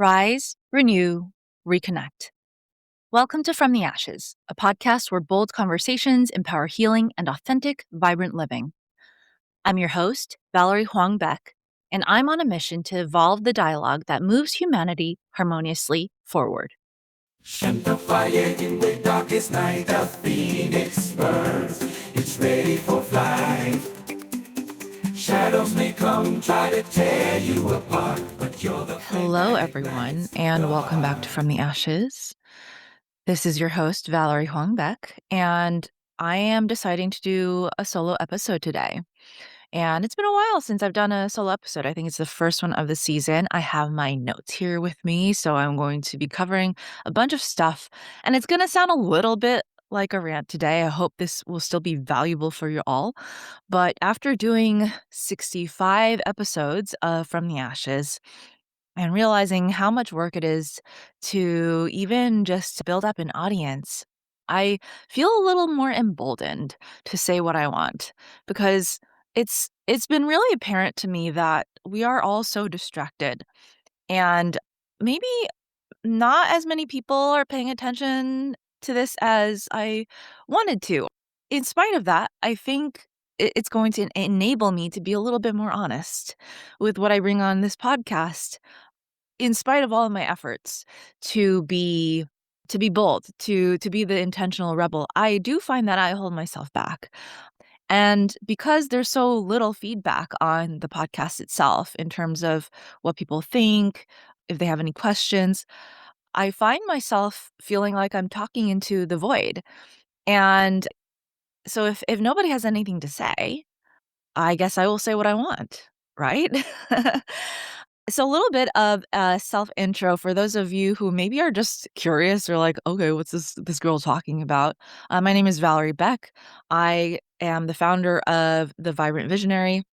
Rise, renew, reconnect. Welcome to From the Ashes, a podcast where bold conversations empower healing and authentic, vibrant living. I'm your host, Valerie Huang Beck, and I'm on a mission to evolve the dialogue that moves humanity harmoniously forward. And the fire in the darkest night, a phoenix burns. It's ready for flight. Shadows may come, try to tear you apart, but you're the Hello, everyone, and welcome back to From the Ashes. This is your host, Valerie Huang Beck, and I am deciding to do a solo episode today. And it's been a while since I've done a solo episode. I think it's the first one of the season. I have my notes here with me, so I'm going to be covering a bunch of stuff. And it's going to sound a little bit like a rant today. I hope this will still be valuable for you all. But after doing 65 episodes of From the Ashes, and realizing how much work it is to even just build up an audience, I feel a little more emboldened to say what I want because it's been really apparent to me that we are all so distracted and maybe not as many people are paying attention to this as I wanted to. In spite of that, I think it's going to enable me to be a little bit more honest with what I bring on this podcast in spite of all of my efforts to be bold, to be the intentional rebel. I do find that I hold myself back. And because there's so little feedback on the podcast itself in terms of what people think, if they have any questions, I find myself feeling like I'm talking into the void. And so if nobody has anything to say, I guess I will say what I want, right? So a little bit of a self-intro for those of you who maybe are just curious or like, okay, what's this girl talking about? My name is Valerie Beck. I am the founder of The Vibrant Visionary.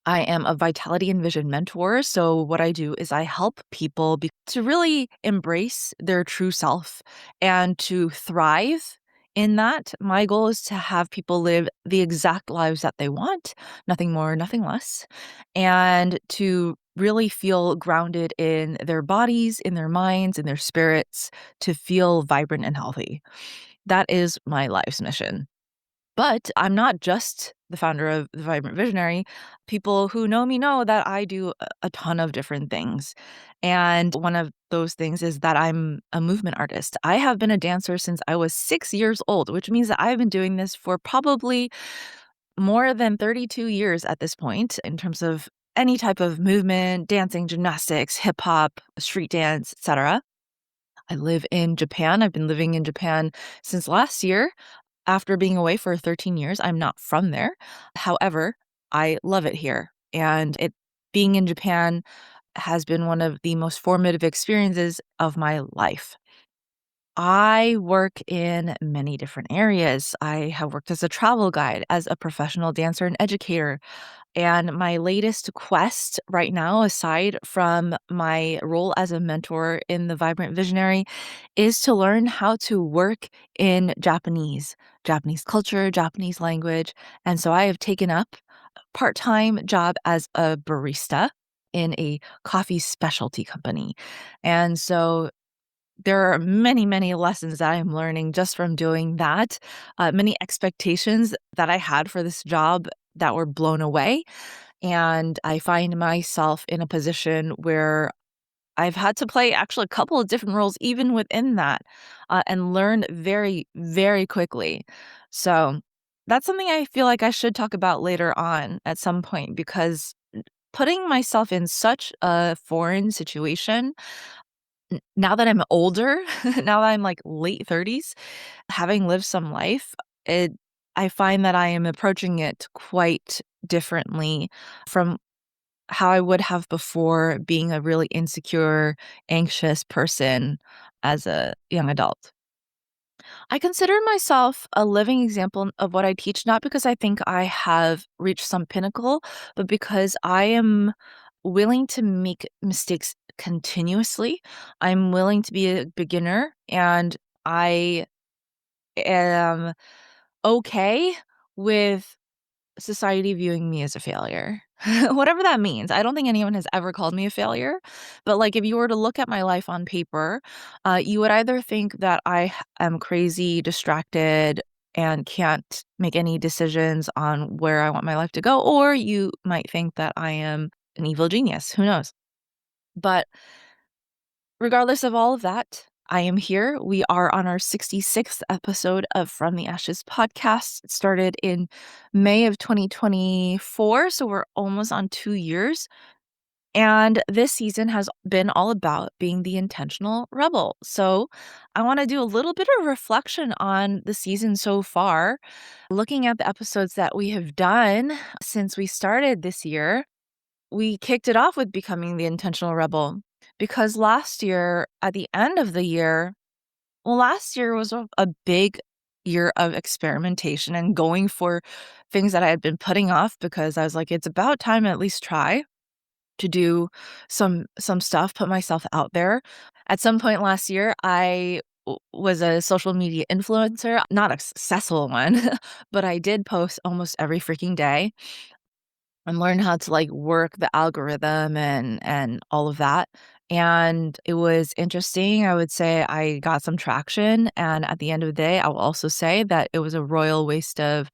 I am a vitality and vision mentor. So what I do is I help people to really embrace their true self and to thrive in that. My goal is to have people live the exact lives that they want, nothing more, nothing less, and to really feel grounded in their bodies, in their minds, in their spirits, to feel vibrant and healthy. That is my life's mission. But I'm not just the founder of The Vibrant Visionary. People who know me know that I do a ton of different things. And one of those things is that I'm a movement artist. I have been a dancer since I was 6 years old, which means that I've been doing this for probably more than 32 years at this point in terms of any type of movement, dancing, gymnastics, hip hop, street dance, etc. I live in Japan. I've been living in Japan since last year. After being away for 13 years, I'm not from there. However, I love it here. And being in Japan has been one of the most formative experiences of my life. I work in many different areas. I have worked as a travel guide, as a professional dancer and educator. And my latest quest right now, aside from my role as a mentor in The Vibrant Visionary, is to learn how to work in Japanese culture, Japanese language. And so I have taken up a part-time job as a barista in a coffee specialty company. And so there are many, many lessons that I'm learning just from doing that. Many expectations that I had for this job that were blown away. And I find myself in a position where I've had to play actually a couple of different roles even within that, and learn very, very quickly. So that's something I feel like I should talk about later on at some point because putting myself in such a foreign situation now that I'm older, now that I'm like late 30s, having lived some life, I find that I am approaching it quite differently from how I would have before being a really insecure, anxious person as a young adult. I consider myself a living example of what I teach, not because I think I have reached some pinnacle, but because I am willing to make mistakes continuously. I'm willing to be a beginner, and I am okay with society viewing me as a failure. Whatever that means. I don't think anyone has ever called me a failure, but, like, if you were to look at my life on paper, you would either think that am crazy, distracted, and can't make any decisions on where I want my life to go, or you might think that I am an evil genius. Who knows? But regardless of all of that, I am here. We are on our 66th episode of From the Ashes podcast. It started in May of 2024, so we're almost on 2 years. And this season has been all about being the intentional rebel. So I want to do a little bit of reflection on the season so far, looking at the episodes that we have done since we started this year. We kicked it off with becoming the intentional rebel because last year, at the end of the year, well, last year was a big year of experimentation and going for things that I had been putting off because I was like, it's about time to at least try to do some stuff, put myself out there. At some point last year, I was a social media influencer, not a successful one, but I did post almost every freaking day and learn how to, like, work the algorithm and all of that, and it was interesting. I would say I got some traction, and at the end of the day, I will also say that it was a royal waste of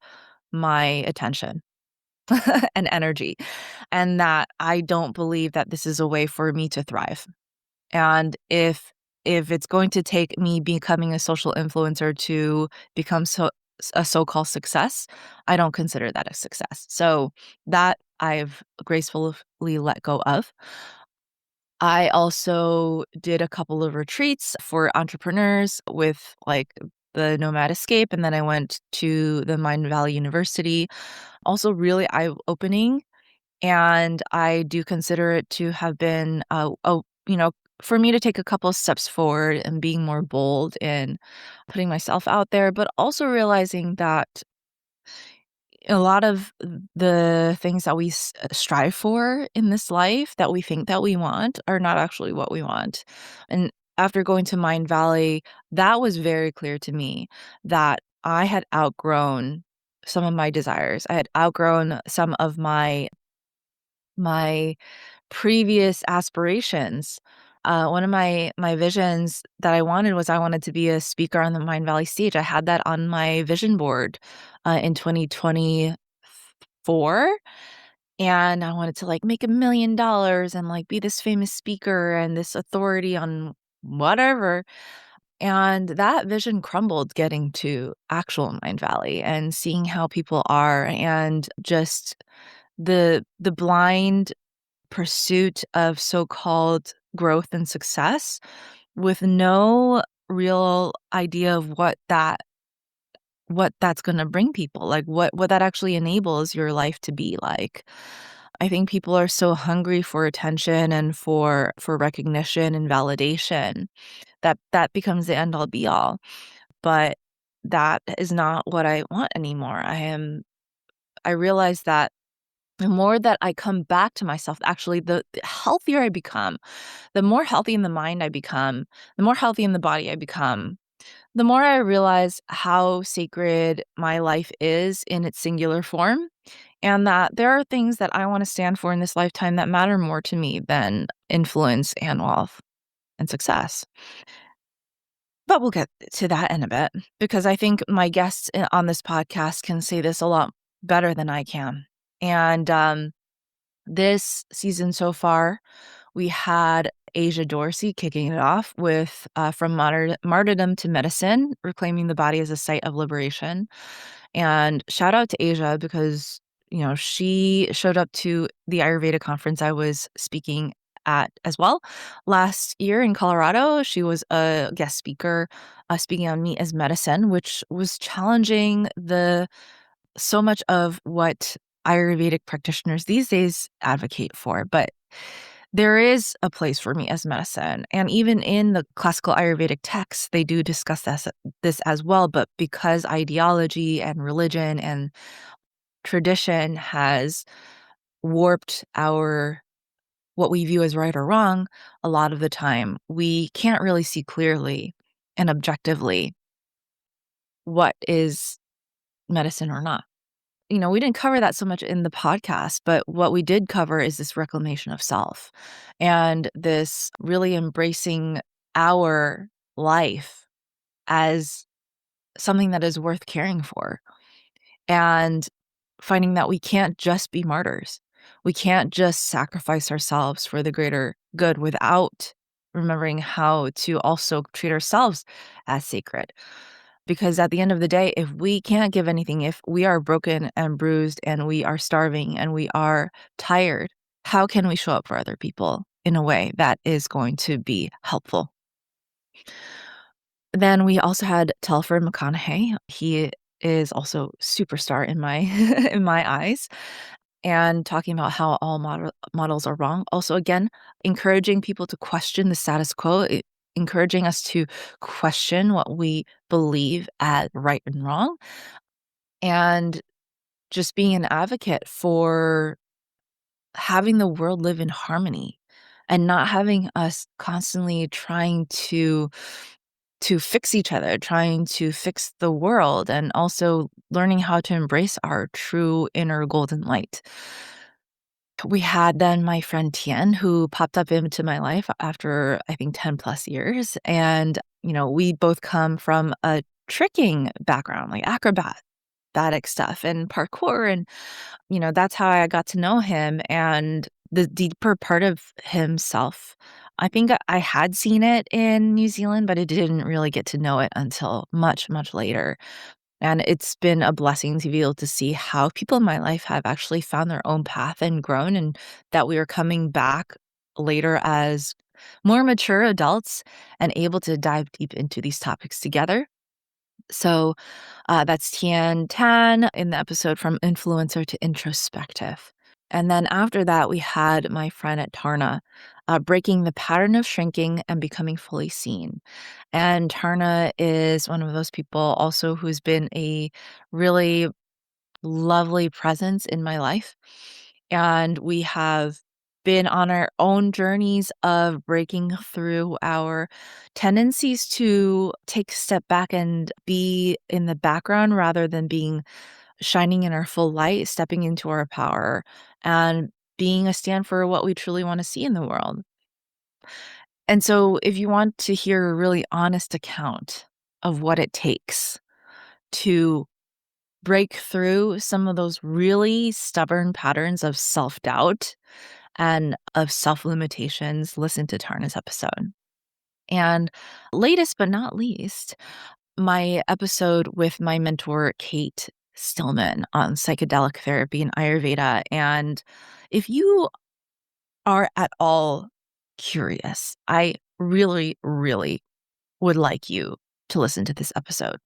my attention and energy, and that I don't believe that this is a way for me to thrive. And if it's going to take me becoming a social influencer to become a so-called success, I don't consider that a success. So that I've gracefully let go of. I also did a couple of retreats for entrepreneurs with, like, the Nomad Escape, and then I went to the Mindvalley University. Also really eye-opening, and I do consider it to have been, for me to take a couple of steps forward and being more bold in putting myself out there, but also realizing that a lot of the things that we strive for in this life that we think that we want are not actually what we want. And after going to Mind Valley, that was very clear to me that I had outgrown some of my desires. I had outgrown some of my previous aspirations. One of my visions that I wanted was I wanted to be a speaker on the Mind Valley stage. I had that on my vision board in 2024, and I wanted to, like, make $1 million and, like, be this famous speaker and this authority on whatever. And that vision crumbled getting to actual Mind Valley and seeing how people are, and just the blind pursuit of so-called growth and success with no real idea of what that's gonna bring people, like, what that actually enables your life to be like. I think people are so hungry for attention and for recognition and validation that that becomes the end all be all, but that is not what I want anymore. I realize that the more that I come back to myself, actually, the healthier I become, the more healthy in the mind I become, the more healthy in the body I become, the more I realize how sacred my life is in its singular form, and that there are things that I want to stand for in this lifetime that matter more to me than influence and wealth and success. But we'll get to that in a bit because I think my guests on this podcast can say this a lot better than I can. And this season so far, we had Asia Dorsey kicking it off with From Martyrdom to Medicine, reclaiming the body as a site of liberation. And shout out to Asia because, she showed up to the Ayurveda conference I was speaking at as well last year in Colorado. She was a guest speaker speaking on meat as medicine, which was challenging the so much of what Ayurvedic practitioners these days advocate for. But there is a place for meat as medicine. And even in the classical Ayurvedic texts, they do discuss this as well. But because ideology and religion and tradition has warped our what we view as right or wrong, a lot of the time we can't really see clearly and objectively what is medicine or not. we didn't cover that so much in the podcast, but what we did cover is this reclamation of self and this really embracing our life as something that is worth caring for, and finding that we can't just be martyrs. We can't just sacrifice ourselves for the greater good without remembering how to also treat ourselves as sacred. Because at the end of the day, if we can't give anything, if we are broken and bruised and we are starving and we are tired, how can we show up for other people in a way that is going to be helpful? Then we also had Telford McConaughey. He is also superstar in my in my eyes, and talking about how all models are wrong. Also, again, encouraging people to question the status quo, encouraging us to question what we believe as right and wrong, and just being an advocate for having the world live in harmony and not having us constantly trying to fix each other, trying to fix the world, and also learning how to embrace our true inner golden light. We had then my friend Tien, who popped up into my life after I think 10 plus years. And, we both come from a tricking background, like acrobatic stuff and parkour. And, that's how I got to know him and the deeper part of himself. I think I had seen it in New Zealand, but I didn't really get to know it until much, much later. And it's been a blessing to be able to see how people in my life have actually found their own path and grown, and that we are coming back later as more mature adults and able to dive deep into these topics together. So that's Tian Tan in the episode From Influencer to Introspective. And then after that, we had my friend at Tarna, breaking the pattern of shrinking and becoming fully seen. And Tarna is one of those people also who's been a really lovely presence in my life. And we have been on our own journeys of breaking through our tendencies to take a step back and be in the background rather than being shining in our full light, stepping into our power, and being a stand for what we truly want to see in the world. And so, if you want to hear a really honest account of what it takes to break through some of those really stubborn patterns of self doubt and of self limitations, listen to Tarna's episode. And latest but not least, my episode with my mentor, Kate Stillman, on psychedelic therapy and Ayurveda. And if you are at all curious, I really, really would like you to listen to this episode.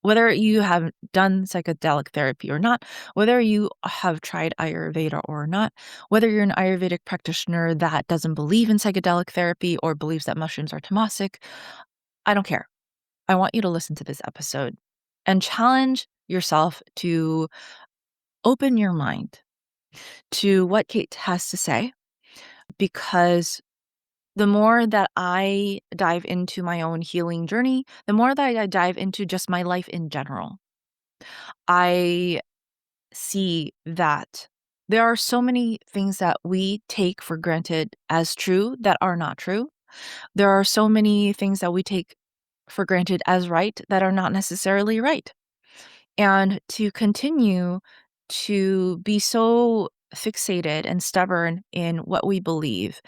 Whether you have done psychedelic therapy or not, whether you have tried Ayurveda or not, whether you're an Ayurvedic practitioner that doesn't believe in psychedelic therapy or believes that mushrooms are tamasic, I don't care. I want you to listen to this episode and challenge yourself to open your mind to what Kate has to say, because the more that I dive into my own healing journey, the more that I dive into just my life in general, I see that there are so many things that we take for granted as true that are not true. There are so many things that we take for granted as right that are not necessarily right. And to continue to be so fixated and stubborn in what we believe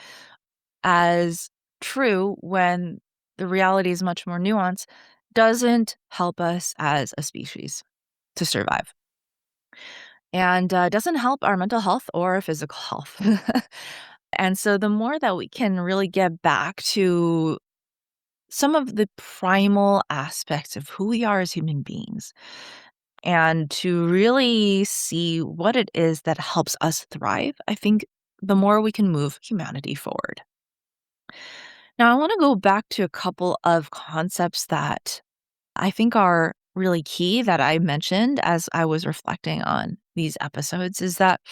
as true when the reality is much more nuanced doesn't help us as a species to survive, and doesn't help our mental health or our physical health. And so the more that we can really get back to some of the primal aspects of who we are as human beings, and to really see what it is that helps us thrive, I think the more we can move humanity forward. Now, I want to go back to a couple of concepts that I think are really key that I mentioned as I was reflecting on these episodes, is that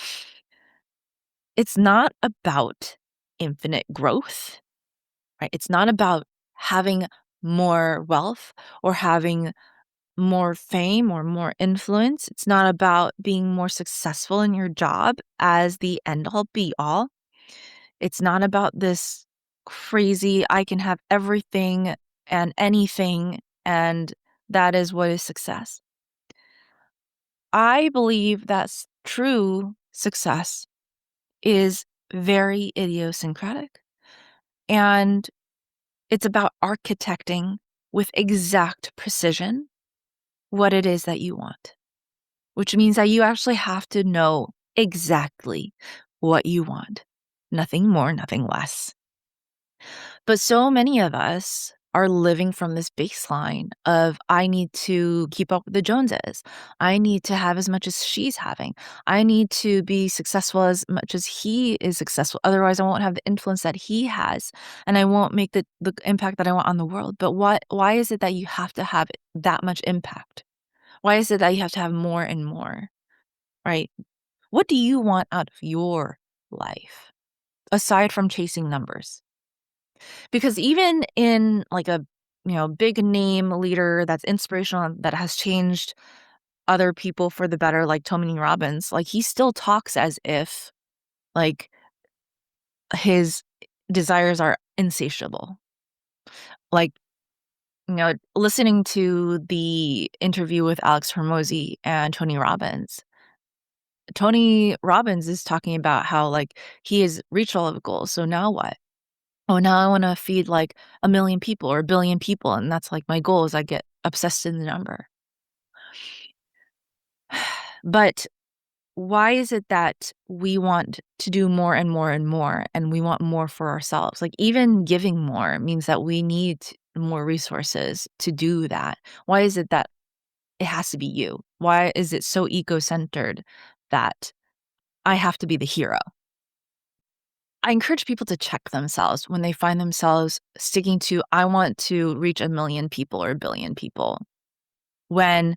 it's not about infinite growth, right? It's not about having more wealth or having more fame or more influence. It's not about being more successful in your job as the end all be all. It's not about this crazy, I can have everything and anything, and that is what is success. I believe that true success is very idiosyncratic, and it's about architecting with exact precision what it is that you want, which means that you actually have to know exactly what you want. Nothing more, nothing less. But so many of us are living from this baseline of, I need to keep up with the Joneses. I need to have as much as she's having. I need to be successful as much as he is successful. Otherwise, I won't have the influence that he has, and I won't make the impact that I want on the world. But why is it that you have to have that much impact? Why is it that you have to have more and more, right? What do you want out of your life aside from chasing numbers? Because even in like a, big name leader that's inspirational, that has changed other people for the better, like Tony Robbins, like he still talks as if like his desires are insatiable. Like, listening to the interview with Alex Hormozy and Tony Robbins is talking about how like he has reached all of the goals. So now what? Oh, now I want to feed like 1 million people or 1 billion people. And that's like my goal is I get obsessed in the number. But why is it that we want to do more and more and more, and we want more for ourselves? Like even giving more means that we need more resources to do that. Why is it that it has to be you? Why is it so ego-centered that I have to be the hero? I encourage people to check themselves when they find themselves sticking to, I want to reach 1 million people or 1 billion people, when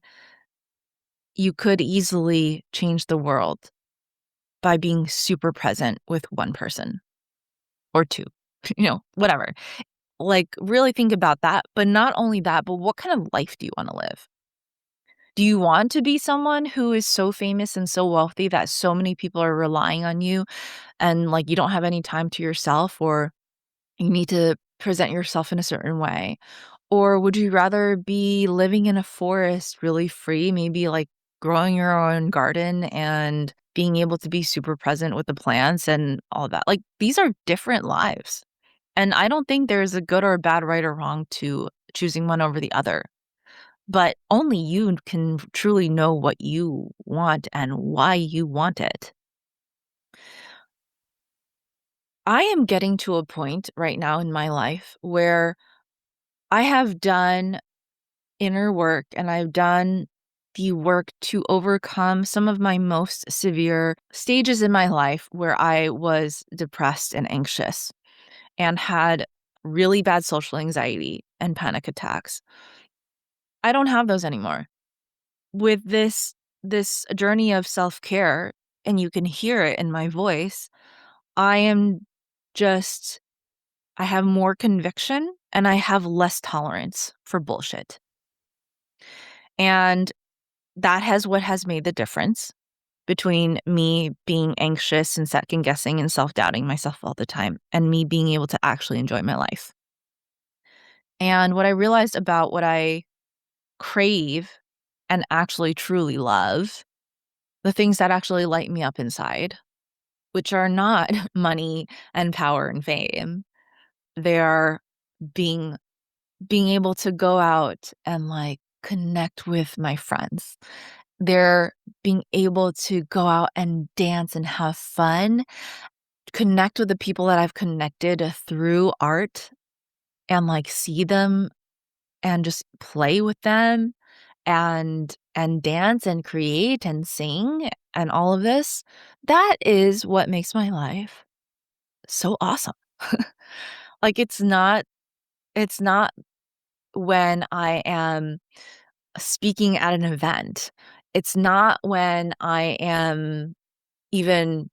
you could easily change the world by being super present with one person or two, whatever. Like, really think about that. But not only that, but what kind of life do you want to live? Do you want to be someone who is so famous and so wealthy that so many people are relying on you, and like you don't have any time to yourself, or you need to present yourself in a certain way? Or would you rather be living in a forest really free, maybe like growing your own garden and being able to be super present with the plants and all that? Like, these are different lives. And I don't think there's a good or a bad, right or wrong to choosing one over the other. But only you can truly know what you want and why you want it. I am getting to a point right now in my life where I have done inner work, and I've done the work to overcome some of my most severe stages in my life where I was depressed and anxious and had really bad social anxiety and panic attacks. I don't have those anymore. With this journey of self-care, and you can hear it in my voice, I am just I have more conviction and I have less tolerance for bullshit. And that has what has made the difference between me being anxious and second guessing and self-doubting myself all the time, and me being able to actually enjoy my life. And what I realized about what I crave and actually truly love, the things that actually light me up inside, which are not money and power and fame. They are being being able to go out and like connect with my friends. They're being able to go out and dance and have fun, connect with the people that I've connected through art, and like see them and just play with them, and dance and create and sing and all of this. That is what makes my life so awesome. Like, it's not when I am speaking at an event. It's not when I am even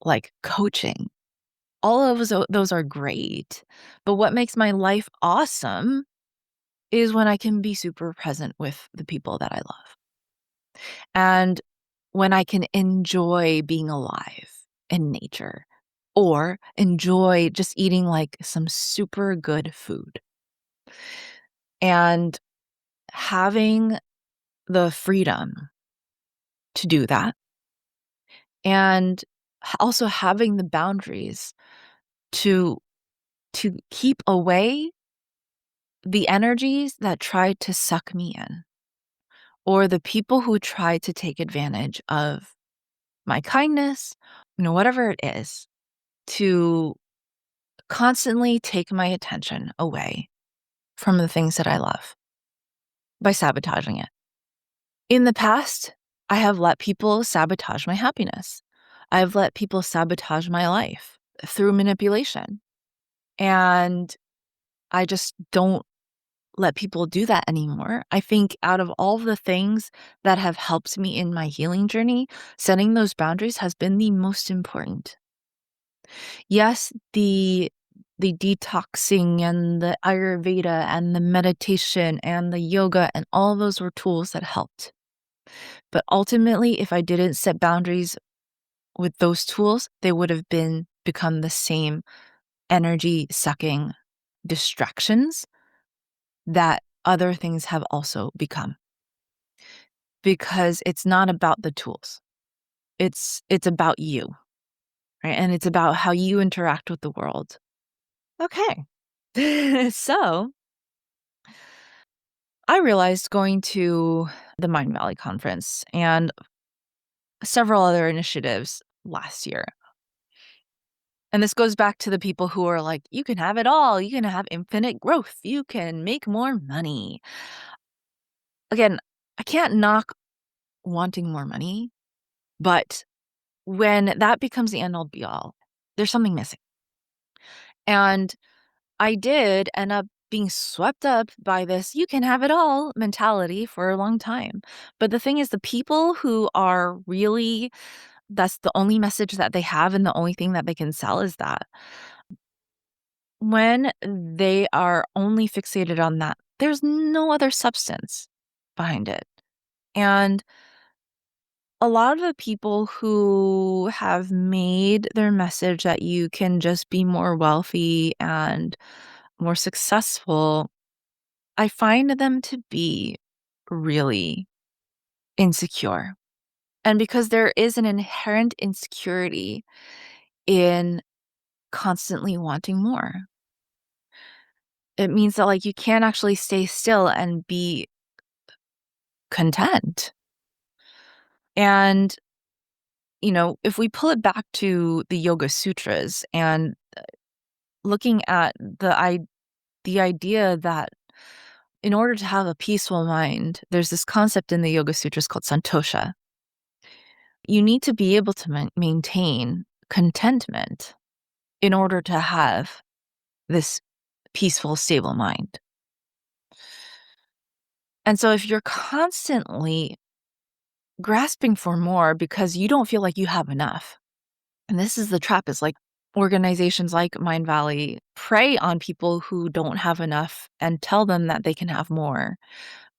like coaching. All of those are great. But what makes my life awesome is when I can be super present with the people that I love. And when I can enjoy being alive in nature or enjoy just eating like some super good food and having the freedom to do that and also having the boundaries to keep away the energies that try to suck me in or the people who try to take advantage of my kindness, whatever it is, to constantly take my attention away from the things that I love by sabotaging it. In the past, I have let people sabotage my happiness. I've let people sabotage my life through manipulation. And I just don't let people do that anymore. I think out of all the things that have helped me in my healing journey, setting those boundaries has been the most important. Yes, the detoxing and the Ayurveda and the meditation and the yoga and all those were tools that helped. But ultimately, if I didn't set boundaries with those tools, they would have become the same energy sucking distractions that other things have also become. Because it's not about the tools. It's about you, right? And it's about how you interact with the world. Okay. So, I realized going to the Mindvalley conference and several other initiatives last year. And this goes back to the people who are like, you can have it all. You can have infinite growth. You can make more money. Again, I can't knock wanting more money, but when that becomes the end all be all, there's something missing. And I did end up being swept up by this you can have it all mentality for a long time. But the thing is, the people who are really, that's the only message that they have and the only thing that they can sell is that. When they are only fixated on that, there's no other substance behind it. And a lot of the people who have made their message that you can just be more wealthy and more successful, I find them to be really insecure. And because there is an inherent insecurity in constantly wanting more, it means that like you can't actually stay still and be content. And, if we pull it back to the Yoga Sutras and looking at the idea that in order to have a peaceful mind, there's this concept in the Yoga Sutras called santosha. You need to be able to maintain contentment in order to have this peaceful, stable mind. And so if you're constantly grasping for more because you don't feel like you have enough, and this is the trap, is like organizations like Mindvalley prey on people who don't have enough and tell them that they can have more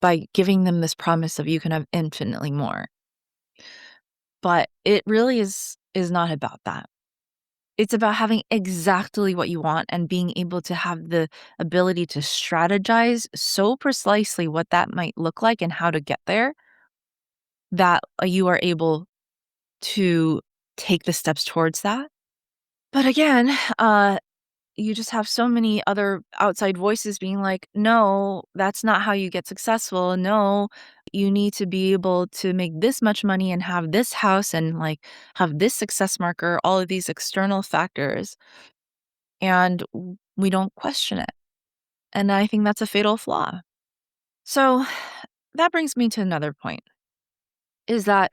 by giving them this promise of you can have infinitely more. But it really is not about that. It's about having exactly what you want and being able to have the ability to strategize so precisely what that might look like and how to get there that you are able to take the steps towards that. But again, you just have so many other outside voices being like, no, that's not how you get successful. No, you need to be able to make this much money and have this house and like have this success marker, all of these external factors. And we don't question it. And I think that's a fatal flaw. So that brings me to another point, is that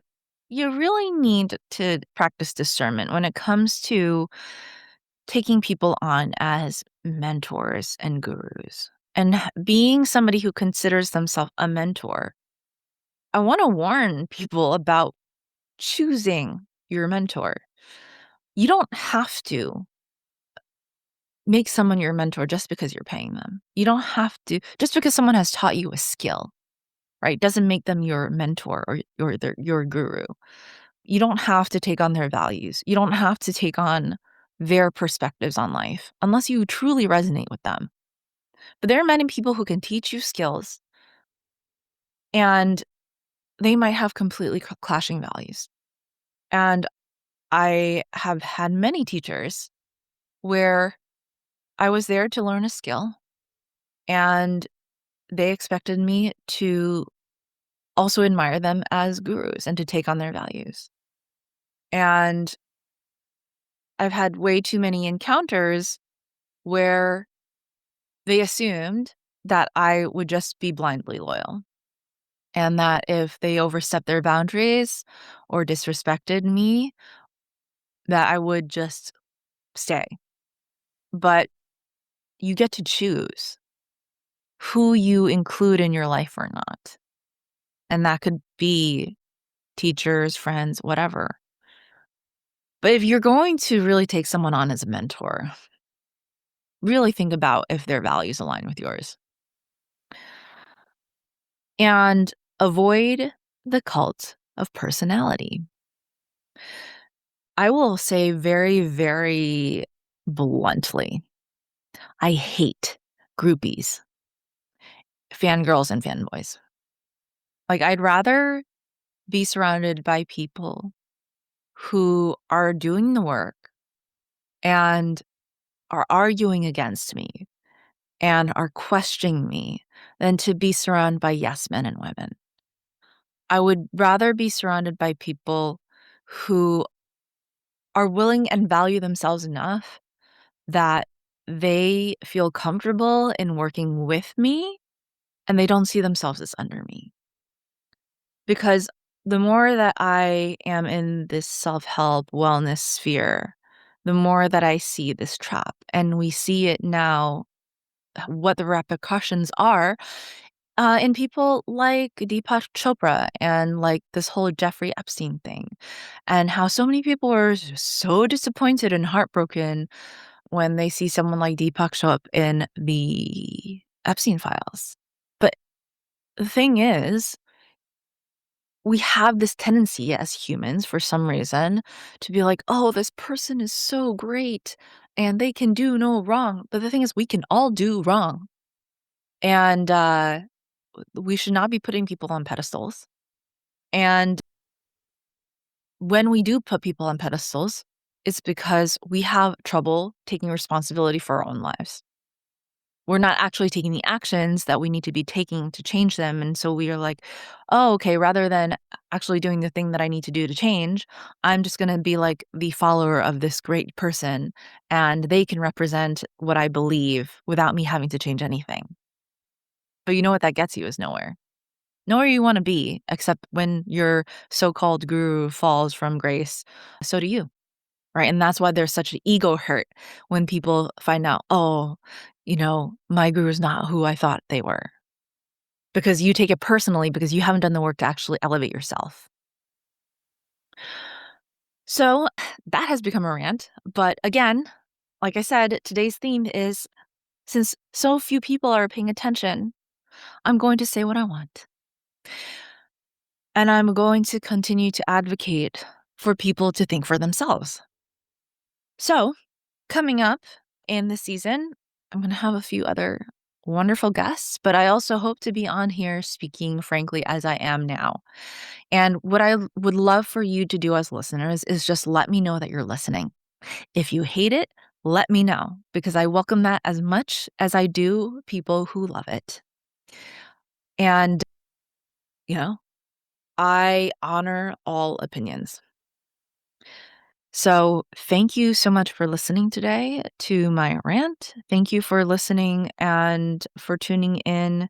you really need to practice discernment when it comes to taking people on as mentors and gurus and being somebody who considers themselves a mentor. I want to warn people about choosing your mentor. You don't have to make someone your mentor just because you're paying them. You don't have to, just because someone has taught you a skill, right, doesn't make them your mentor or your guru. You don't have to take on their values. You don't have to take on their perspectives on life unless you truly resonate with them. But there are many people who can teach you skills and they might have completely clashing values. And I have had many teachers where I was there to learn a skill and they expected me to also admire them as gurus and to take on their values. And I've had way too many encounters where they assumed that I would just be blindly loyal and that if they overstepped their boundaries or disrespected me, that I would just stay. But you get to choose who you include in your life or not. And that could be teachers, friends, whatever. But if you're going to really take someone on as a mentor, really think about if their values align with yours. And avoid the cult of personality. I will say very, very bluntly, I hate groupies, fangirls, and fanboys. Like, I'd rather be surrounded by people who are doing the work and are arguing against me and are questioning me than to be surrounded by yes men and women. I would rather be surrounded by people who are willing and value themselves enough that they feel comfortable in working with me and they don't see themselves as under me. Because the more that I am in this self-help wellness sphere, the more that I see this trap. And we see it now, what the repercussions are in people like Deepak Chopra and like this whole Jeffrey Epstein thing, and how so many people are so disappointed and heartbroken when they see someone like Deepak show up in the Epstein files. But the thing is, we have this tendency as humans for some reason to be like, oh, this person is so great and they can do no wrong. But the thing is, we can all do wrong. And we should not be putting people on pedestals. And when we do put people on pedestals, it's because we have trouble taking responsibility for our own lives. We're not actually taking the actions that we need to be taking to change them. And so we are like, oh, okay, rather than actually doing the thing that I need to do to change, I'm just going to be like the follower of this great person and they can represent what I believe without me having to change anything. But you know what that gets you is nowhere. Nowhere you want to be, except when your so-called guru falls from grace, so do you. Right. And that's why there's such an ego hurt when people find out, oh, my guru is not who I thought they were. Because you take it personally because you haven't done the work to actually elevate yourself. So that has become a rant. But again, like I said, today's theme is, since so few people are paying attention, I'm going to say what I want. And I'm going to continue to advocate for people to think for themselves. So, coming up in this season, I'm going to have a few other wonderful guests, but I also hope to be on here speaking frankly as I am now. And what I would love for you to do as listeners is just let me know that you're listening. If you hate it, let me know, because I welcome that as much as I do people who love it. And, I honor all opinions. So thank you so much for listening today to my rant. Thank you for listening and for tuning in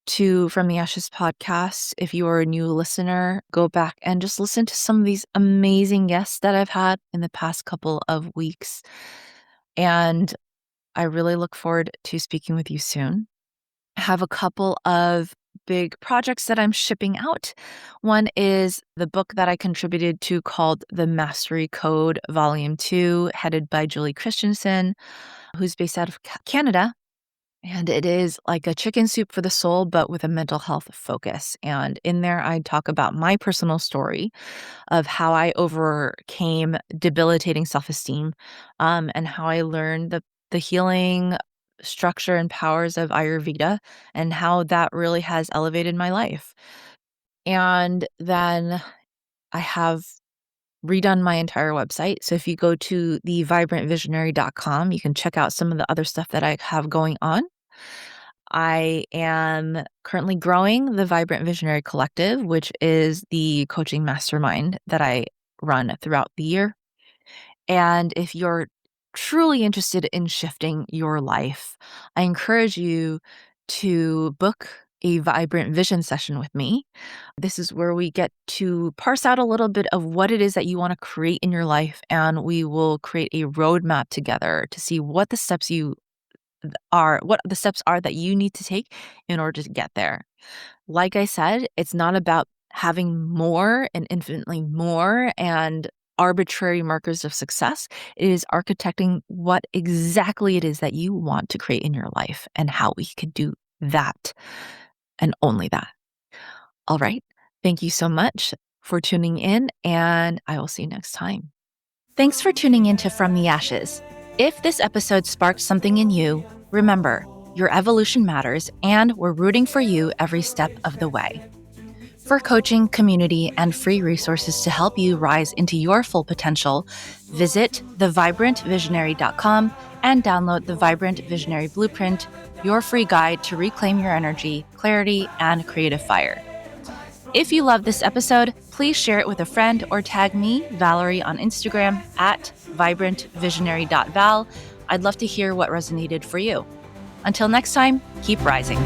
to From the Ashes podcast. If you are a new listener, go back and just listen to some of these amazing guests that I've had in the past couple of weeks. And I really look forward to speaking with you soon. I have a couple of big projects that I'm shipping out. One is the book that I contributed to called The Mastery Code Volume 2, headed by Julie Christensen, who's based out of Canada. And it is like a chicken soup for the soul, but with a mental health focus. And in there, I talk about my personal story of how I overcame debilitating self-esteem, and how I learned the healing structure and powers of Ayurveda and how that really has elevated my life. And then I have redone my entire website. So if you go to thevibrantvisionary.com, you can check out some of the other stuff that I have going on. I am currently growing the Vibrant Visionary Collective, which is the coaching mastermind that I run throughout the year. And if you're truly interested in shifting your life, I encourage you to book a vibrant vision session with me. This is where we get to parse out a little bit of what it is that you want to create in your life, and we will create a roadmap together to see what the steps are that you need to take in order to get there. Like I said, it's not about having more and infinitely more and arbitrary markers of success. It is architecting what exactly it is that you want to create in your life and how we could do that and only that. All right. Thank you so much for tuning in, and I will see you next time. Thanks for tuning in to From the Ashes. If this episode sparked something in you, remember, your evolution matters, and we're rooting for you every step of the way. For coaching, community, and free resources to help you rise into your full potential, visit thevibrantvisionary.com and download the Vibrant Visionary Blueprint, your free guide to reclaim your energy, clarity, and creative fire. If you love this episode, please share it with a friend or tag me, Valerie, on Instagram at vibrantvisionary.val. I'd love to hear what resonated for you. Until next time, keep rising.